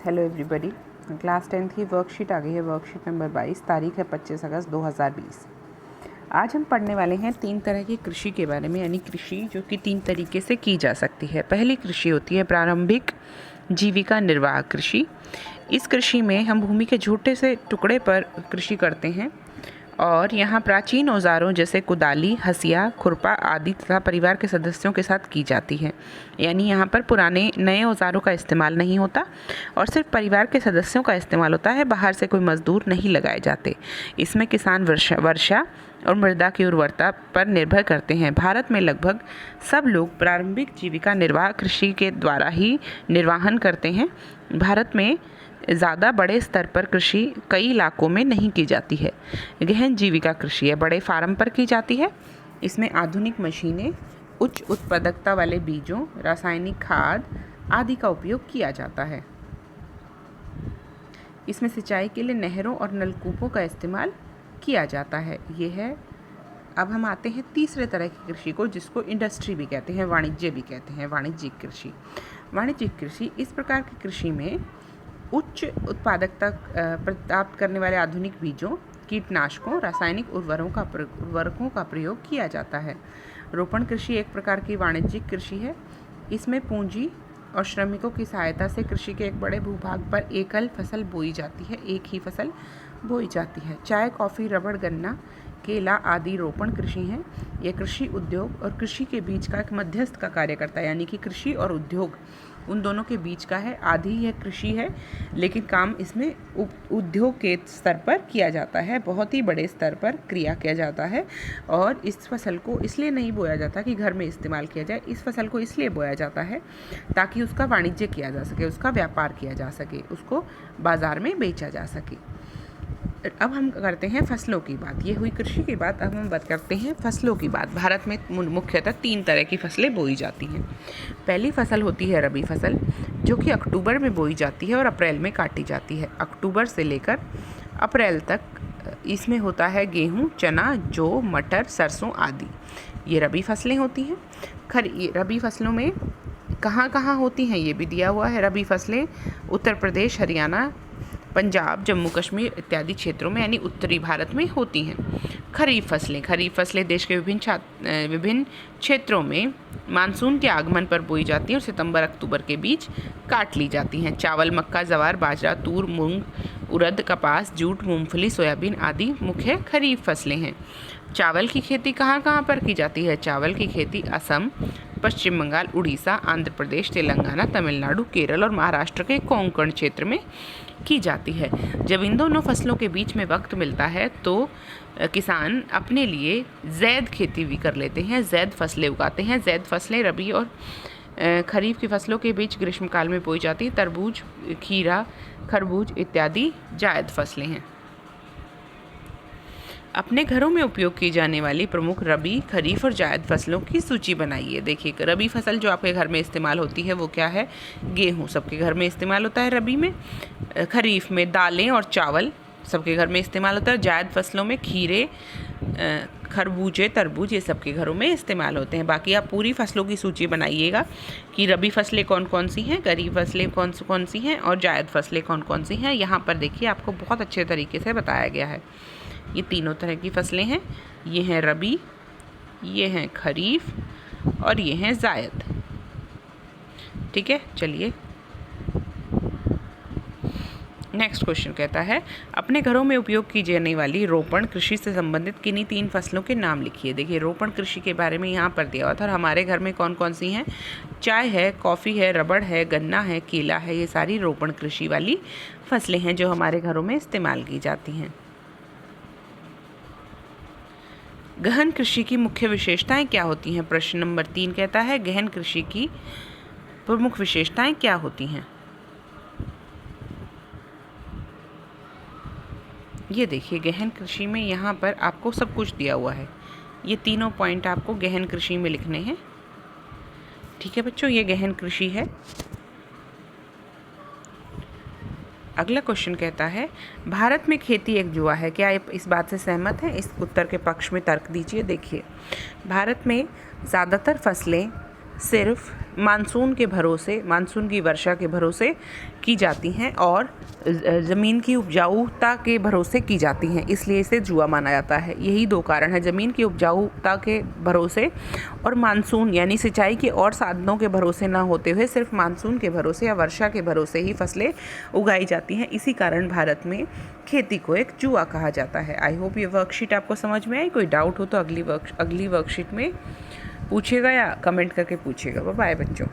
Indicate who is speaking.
Speaker 1: Hello everybody, class 10th की worksheet आ गई है। वर्कशीट नंबर 22, तारीख है 25 अगस्त 2020। आज हम पढ़ने वाले हैं 3 तरह की कृषि के बारे में, यानी कृषि जो कि 3 तरीके से की जा सकती है। पहली कृषि होती है प्रारंभिक जीविका निर्वाह कृषि। इस कृषि में हम भूमि के छोटे से टुकड़े पर कृषि करते हैं और यहाँ प्राचीन औजारों जैसे कुदाली, हसिया, खुरपा आदि तथा परिवार के सदस्यों के साथ की जाती है। यानी यहाँ पर पुराने नए औजारों का इस्तेमाल नहीं होता और सिर्फ परिवार के सदस्यों का इस्तेमाल होता है। बाहर से कोई मजदूर नहीं लगाए जाते। इसमें किसान वर्षा और मृदा की उर्वरता पर निर्भर करते हैं। भारत में लगभग सब लोग प्रारंभिक जीविका निर्वाह कृषि के द्वारा ही निर्वाहन करते हैं। भारत में ज़्यादा बड़े स्तर पर कृषि कई इलाकों में नहीं की जाती है। गहन जीविका कृषि है, बड़े फार्म पर की जाती है। इसमें आधुनिक मशीनें, उच्च उत्पादकता वाले बीजों, रासायनिक खाद आदि का उपयोग किया जाता है। इसमें सिंचाई के लिए नहरों और नलकूपों का इस्तेमाल किया जाता है। ये है। अब हम आते हैं तीसरे तरह की कृषि को, जिसको इंडस्ट्री भी कहते हैं, वाणिज्य भी कहते हैं। वाणिज्यिक कृषि। वाणिज्यिक कृषि इस प्रकार की कृषि में उच्च उत्पादकता प्राप्त करने वाले आधुनिक बीजों, कीटनाशकों, रासायनिक उर्वरकों का प्रयोग किया जाता है। रोपण कृषि एक प्रकार की वाणिज्यिक कृषि है। इसमें पूंजी और श्रमिकों की सहायता से कृषि के एक बड़े भूभाग पर एकल फसल बोई जाती है। एक ही फसल बोई जाती है। चाय, कॉफ़ी, रबड़, गन्ना, केला आदि रोपण कृषि हैं। यह कृषि उद्योग और कृषि के बीच का एक मध्यस्थ का कार्य करता है, यानी कि कृषि और उद्योग उन दोनों के बीच का है। आधी यह कृषि है, लेकिन काम इसमें उद्योग के स्तर पर किया जाता है, बहुत ही बड़े स्तर पर क्रिया किया जाता है। और इस फसल को इसलिए नहीं बोया जाता कि घर में इस्तेमाल किया जाए। इस फसल को इसलिए बोया जाता है ताकि उसका वाणिज्य किया जा सके, उसका व्यापार किया जा सके, उसको बाजार में बेचा जा सके। अब हम करते हैं फसलों की बात। ये हुई कृषि की बात। अब हम बात करते हैं फसलों की बात। भारत में मुख्यतः 3 तरह की फसलें बोई जाती हैं। पहली फसल होती है रबी फसल, जो कि अक्टूबर में बोई जाती है और अप्रैल में काटी जाती है। अक्टूबर से लेकर अप्रैल तक इसमें होता है गेहूँ, चना, जौ, मटर, सरसों आदि। ये रबी फसलें होती हैं। रबी फसलों में कहाँ कहाँ होती हैं ये भी दिया हुआ है। रबी फसलें उत्तर प्रदेश, हरियाणा, पंजाब, जम्मू कश्मीर इत्यादि क्षेत्रों में, यानी उत्तरी भारत में होती हैं। खरीफ फसलें देश के विभिन्न क्षेत्रों में मानसून के आगमन पर बोई जाती हैं और सितंबर अक्टूबर के बीच काट ली जाती हैं। चावल, मक्का, जवार, बाजरा, तूर, मूंग, उड़द, कपास, जूट, मूंगफली, सोयाबीन आदि मुख्य खरीफ फसलें हैं। चावल की खेती कहाँ कहाँ पर की जाती है? चावल की खेती असम, पश्चिम बंगाल, उड़ीसा, आंध्र प्रदेश, तेलंगाना, तमिलनाडु, केरल और महाराष्ट्र के कोंकण क्षेत्र में की जाती है। जब इन दोनों फसलों के बीच में वक्त मिलता है तो किसान अपने लिए ज़ैद खेती भी कर लेते हैं, ज़ैद फसलें उगाते हैं। ज़ैद फसलें रबी और खरीफ की फसलों के बीच ग्रीष्मकाल में बोई जाती हैं। तरबूज, खीरा, खरबूज इत्यादि जायद फसलें हैं। अपने घरों में उपयोग की जाने वाली प्रमुख रबी, खरीफ और जायद फसलों की सूची बनाइए। देखिए, रबी फसल जो आपके घर में इस्तेमाल होती है वो क्या है? गेहूँ सबके घर में इस्तेमाल होता है रबी में। खरीफ में दालें और चावल सबके घर में इस्तेमाल होता है। जायद फसलों में खीरे, खरबूजे, तरबूज ये सबके घरों में इस्तेमाल होते हैं। बाकी आप पूरी फसलों की सूची बनाइएगा कि रबी फसलें कौन कौन सी हैं, खरीफ फसलें कौन सी हैं और जायद फसलें कौन कौन सी हैं। यहाँ पर देखिए आपको बहुत अच्छे तरीके से बताया गया है। ये तीनों तरह की फसलें हैं। ये हैं रबी, ये हैं खरीफ और ये हैं जायद। ठीक है, चलिए नेक्स्ट क्वेश्चन कहता है, अपने घरों में उपयोग की जाने वाली रोपण कृषि से संबंधित किन्हीं 3 फसलों के नाम लिखिए। देखिए, रोपण कृषि के बारे में यहाँ पर दिया हुआ था और हमारे घर में कौन कौन सी हैं? चाय है, कॉफ़ी है, रबड़ है, गन्ना है, केला है। ये सारी रोपण कृषि वाली फसलें हैं जो हमारे घरों में इस्तेमाल की जाती हैं। गहन कृषि की मुख्य विशेषताएं क्या होती हैं? प्रश्न नंबर 3 कहता है, गहन कृषि की प्रमुख विशेषताएं क्या होती हैं? ये देखिए, गहन कृषि में यहाँ पर आपको सब कुछ दिया हुआ है। ये तीनों पॉइंट आपको गहन कृषि में लिखने हैं। ठीक है बच्चों, ये गहन कृषि है। अगला क्वेश्चन कहता है, भारत में खेती एक जुआ है। क्या आप इस बात से सहमत हैं? इस उत्तर के पक्ष में तर्क दीजिए। देखिए, भारत में ज़्यादातर फसलें सिर्फ मानसून के भरोसे, मानसून की वर्षा के भरोसे की जाती हैं और ज़मीन की उपजाऊता के भरोसे की जाती हैं, इसलिए इसे जुआ माना जाता है। यही दो कारण हैं, ज़मीन की उपजाऊता के भरोसे और मानसून यानी सिंचाई के और साधनों के भरोसे ना होते हुए सिर्फ मानसून के भरोसे या वर्षा के भरोसे ही फसलें उगाई जाती हैं। इसी कारण भारत में खेती को एक जुआ कहा जाता है। आई होप ये वर्कशीट आपको समझ में आई। कोई डाउट हो तो अगली वर्कशीट में पूछिएगा या कमेंट करके पूछिएगा। बाय बच्चों।